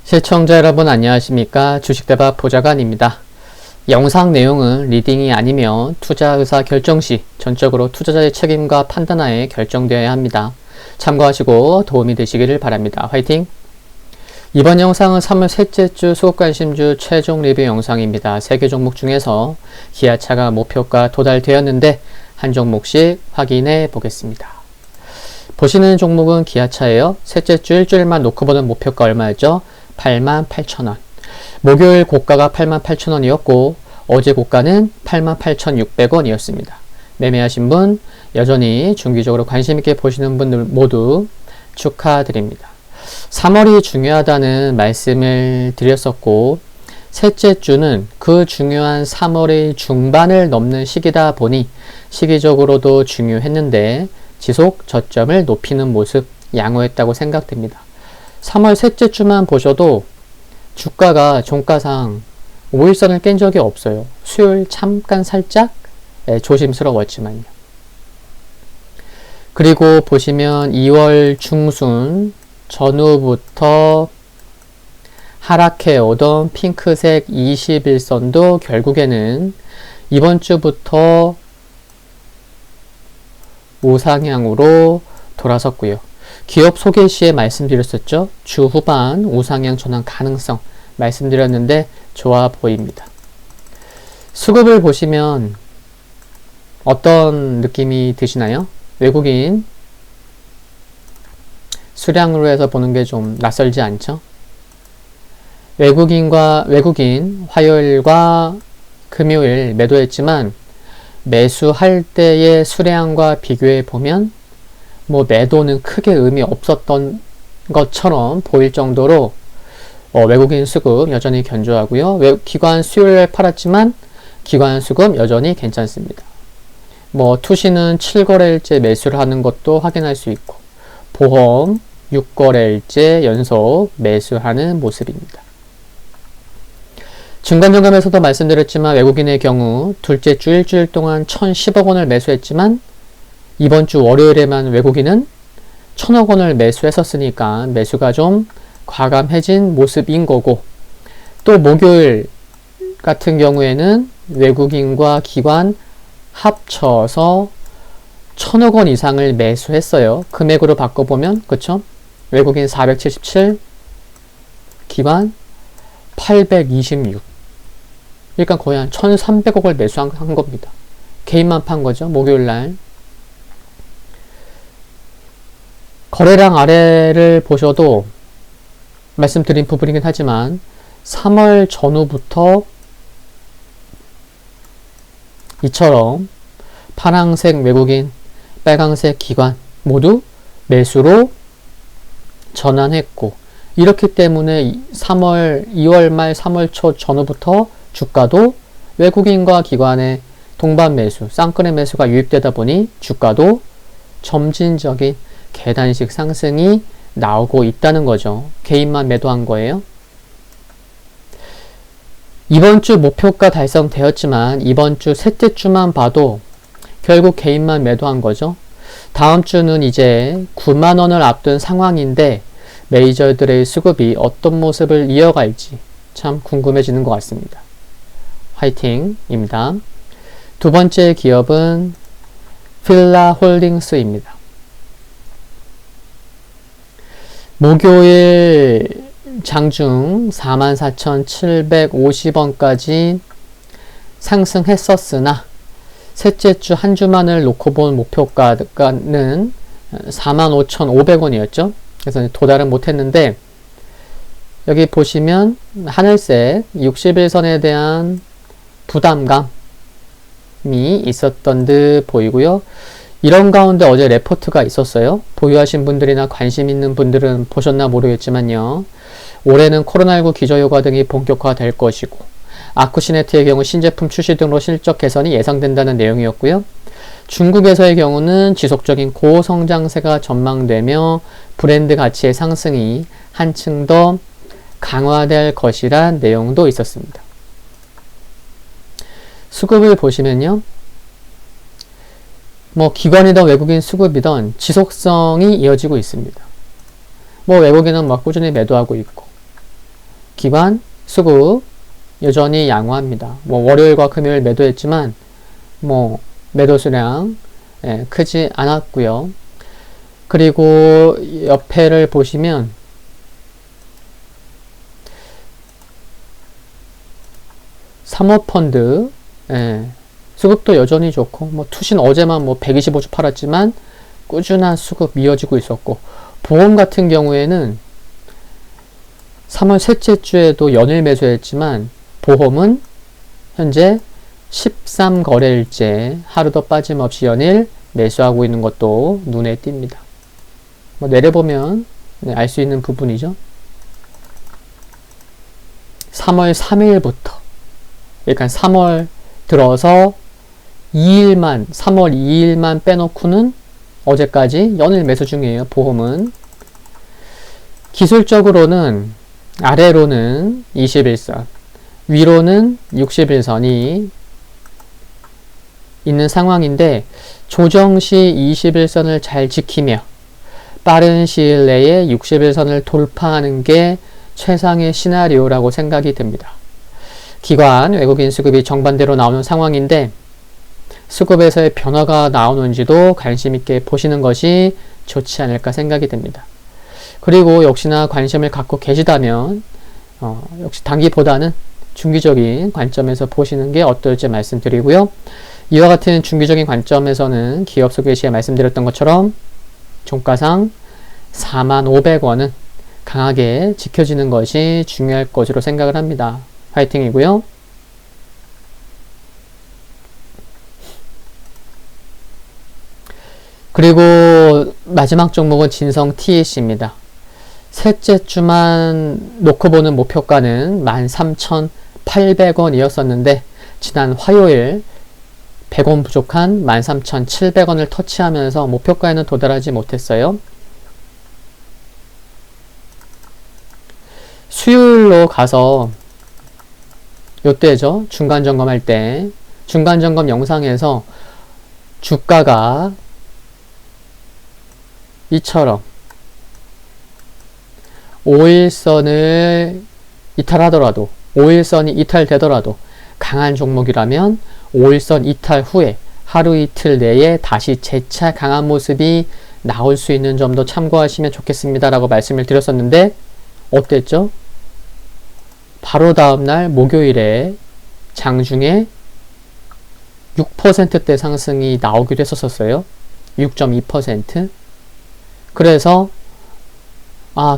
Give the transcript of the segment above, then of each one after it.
시청자 여러분 안녕하십니까? 주식대박 보좌관입니다. 영상 내용은 리딩이 아니며 투자 의사 결정 시 전적으로 투자자의 책임과 판단하에 결정되어야 합니다. 참고하시고 도움이 되시기를 바랍니다. 화이팅! 이번 영상은 3월 셋째 주 수급관심주 최종 리뷰 영상입니다. 3개 종목 중에서 기아차가 목표가 도달되었는데 한 종목씩 확인해 보겠습니다. 보시는 종목은 기아차예요. 셋째 주 일주일만 놓고 보는 목표가 얼마였죠? 88,000원. 목요일 고가가 88,000원이었고 어제 고가는 88,600원이었습니다. 매매하신 분, 여전히 중기적으로 관심있게 보시는 분들 모두 축하드립니다. 3월이 중요하다는 말씀을 드렸었고 셋째 주는 그 중요한 3월의 중반을 넘는 시기다 보니 시기적으로도 중요했는데 지속 저점을 높이는 모습 양호했다고 생각됩니다. 3월 셋째 주만 보셔도 주가가 종가상 5일선을 깬 적이 없어요. 수요일 잠깐 살짝 조심스러웠지만요. 그리고 보시면 2월 중순 전후부터 하락해 오던 핑크색 21선도 결국에는 이번 주부터 우상향으로 돌아섰고요. 기업 소개 시에 말씀드렸었죠. 주 후반 우상향 전환 가능성 말씀드렸는데 좋아 보입니다. 수급을 보시면 어떤 느낌이 드시나요? 외국인 수량으로 해서 보는 게 좀 낯설지 않죠? 외국인 화요일과 금요일 매도했지만 매수할 때의 수량과 비교해 보면 매도는 크게 의미 없었던 것처럼 보일 정도로 외국인 수급 여전히 견조하고요. 기관 수요일에 팔았지만 기관 수급 여전히 괜찮습니다. 투시는 7거래일째 매수를 하는 것도 확인할 수 있고 보험 6거래일째 연속 매수하는 모습입니다. 중간점검에서도 말씀드렸지만 외국인의 경우 둘째 주 일주일 동안 1,010억 원을 매수했지만 이번 주 월요일에만 외국인은 1,000억 원을 매수했었으니까 매수가 좀 과감해진 모습인 거고 또 목요일 같은 경우에는 외국인과 기관 합쳐서 1,000억 원 이상을 매수했어요. 금액으로 바꿔보면 그쵸? 외국인 477, 기관 826. 그러니까 거의 한 1,300억을 매수한 겁니다. 개인만 판 거죠. 목요일날. 거래량 아래를 보셔도 말씀드린 부분이긴 하지만 3월 전후부터 이처럼 파란색 외국인, 빨강색 기관 모두 매수로 전환했고 이렇기 때문에 2월 말 3월 초 전후부터 주가도 외국인과 기관의 동반 매수, 쌍끌의 매수가 유입되다 보니 주가도 점진적인 계단식 상승이 나오고 있다는 거죠. 개인만 매도한 거예요. 이번 주 목표가 달성되었지만 이번 주 셋째 주만 봐도 결국 개인만 매도한 거죠. 다음 주는 이제 9만 원을 앞둔 상황인데 메이저들의 수급이 어떤 모습을 이어갈지 참 궁금해지는 것 같습니다. 화이팅입니다. 두 번째 기업은 필라홀딩스입니다. 목요일 장중 44,750원까지 상승했었으나 셋째 주 한 주만을 놓고 본 목표가는 45,500원이었죠. 그래서 도달은 못했는데 여기 보시면 하늘색 61선에 대한 부담감이 있었던 듯 보이고요. 이런 가운데 어제 레포트가 있었어요. 보유하신 분들이나 관심 있는 분들은 보셨나 모르겠지만요. 올해는 코로나19 기저효과 등이 본격화될 것이고 아쿠시네트의 경우 신제품 출시 등으로 실적 개선이 예상된다는 내용이었고요. 중국에서의 경우는 지속적인 고성장세가 전망되며 브랜드 가치의 상승이 한층 더 강화될 것이란 내용도 있었습니다. 수급을 보시면요. 기관이든 외국인 수급이든 지속성이 이어지고 있습니다. 외국인은 꾸준히 매도하고 있고 기관, 수급 여전히 양호합니다. 뭐 월요일과 금요일 매도했지만 뭐 매도 수량 크지 않았고요. 그리고 옆에를 보시면 사모펀드 수급도 여전히 좋고, 뭐 투신 어제만 뭐 125주 팔았지만 꾸준한 수급 이어지고 있었고, 보험 같은 경우에는 3월 셋째 주에도 연일 매수했지만 보험은 현재 13거래일째 하루도 빠짐없이 연일 매수하고 있는 것도 눈에 띕니다. 뭐 내려보면 알 수 있는 부분이죠. 3월 3일부터, 그러니까 3월 들어서 3월 2일만 빼놓고는 어제까지 연일 매수 중이에요. 보험은. 기술적으로는 아래로는 21선, 위로는 61선이 있는 상황인데, 조정 시 21선을 잘 지키며 빠른 시일 내에 61선을 돌파하는 게 최상의 시나리오라고 생각이 듭니다. 기관, 외국인 수급이 정반대로 나오는 상황인데, 수급에서의 변화가 나오는지도 관심 있게 보시는 것이 좋지 않을까 생각이 듭니다. 그리고 역시나 관심을 갖고 계시다면 역시 단기보다는 중기적인 관점에서 보시는 게 어떨지 말씀드리고요. 이와 같은 중기적인 관점에서는 기업 소개 시에 말씀드렸던 것처럼 종가상 45,500원은 강하게 지켜지는 것이 중요할 것으로 생각을 합니다. 화이팅이고요. 그리고 마지막 종목은 진성 TEC입니다. 셋째 주만 놓고 보는 목표가는 13,800원이었었는데 지난 화요일 100원 부족한 13,700원을 터치하면서 목표가에는 도달하지 못했어요. 수요일로 가서 요때죠. 중간점검할 때 중간점검 영상에서 주가가 이처럼 5일선을 이탈하더라도, 5일선이 이탈되더라도 강한 종목이라면 5일선 이탈 후에 하루 이틀 내에 다시 재차 강한 모습이 나올 수 있는 점도 참고하시면 좋겠습니다 라고 말씀을 드렸었는데, 어땠죠? 바로 다음날 목요일에 장중에 6%대 상승이 나오기도 했었어요. 6.2%. 그래서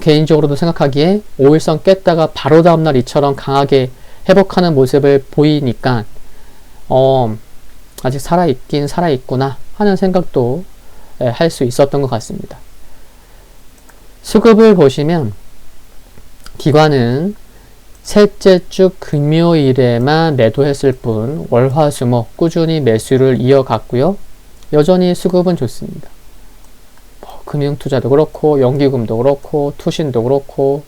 개인적으로도 생각하기에 5일선 깼다가 바로 다음날 이처럼 강하게 회복하는 모습을 보이니까 아직 살아있긴 살아있구나 하는 생각도 할 수 있었던 것 같습니다. 수급을 보시면 기관은 셋째 주 금요일에만 매도했을 뿐 월화수목 꾸준히 매수를 이어갔고요. 여전히 수급은 좋습니다. 금융투자도 그렇고 연기금도 그렇고 투신도 그렇고.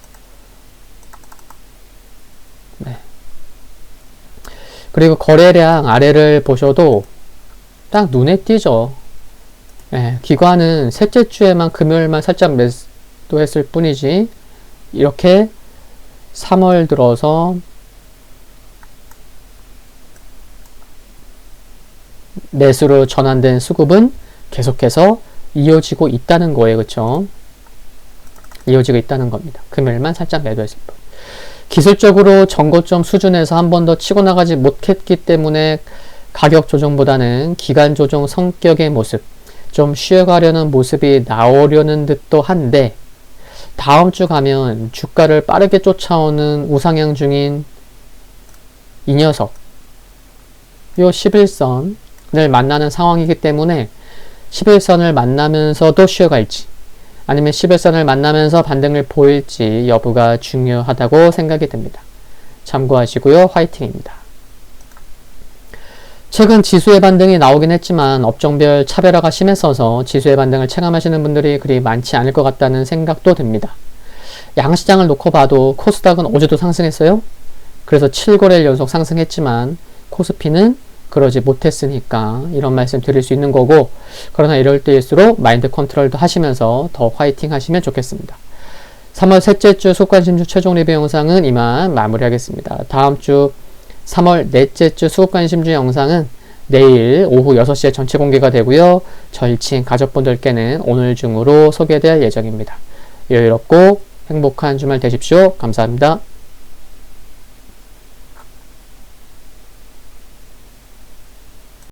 그리고 거래량 아래를 보셔도 딱 눈에 띄죠. 기관은 셋째 주에만 금요일만 살짝 매도했을 뿐이지, 이렇게 3월 들어서 매수로 전환된 수급은 계속해서 이어지고 있다는 거예요. 그쵸? 이어지고 있다는 겁니다. 금요일만 살짝 매도했을 뿐. 기술적으로 전고점 수준에서 한 번 더 치고 나가지 못했기 때문에 가격 조정보다는 기간 조정 성격의 모습, 좀 쉬어가려는 모습이 나오려는 듯도 한데, 다음 주 가면 주가를 빠르게 쫓아오는 우상향 중인 이 녀석, 요 11선을 만나는 상황이기 때문에 11선을 만나면서도 쉬어갈지 아니면 11선을 만나면서 반등을 보일지 여부가 중요하다고 생각이 듭니다. 참고하시고요. 화이팅입니다. 최근 지수의 반등이 나오긴 했지만 업종별 차별화가 심했어서 지수의 반등을 체감하시는 분들이 그리 많지 않을 것 같다는 생각도 듭니다. 양시장을 놓고 봐도 코스닥은 어제도 상승했어요. 그래서 7거래일 연속 상승했지만 코스피는 그러지 못했으니까 이런 말씀 드릴 수 있는 거고, 그러나 이럴 때일수록 마인드 컨트롤도 하시면서 더 화이팅 하시면 좋겠습니다. 3월 셋째 주 수급관심주 최종 리뷰 영상은 이만 마무리하겠습니다. 다음 주 3월 넷째 주 수급관심주 영상은 내일 오후 6시에 전체 공개가 되고요. 절친 가족분들께는 오늘 중으로 소개될 예정입니다. 여유롭고 행복한 주말 되십시오. 감사합니다.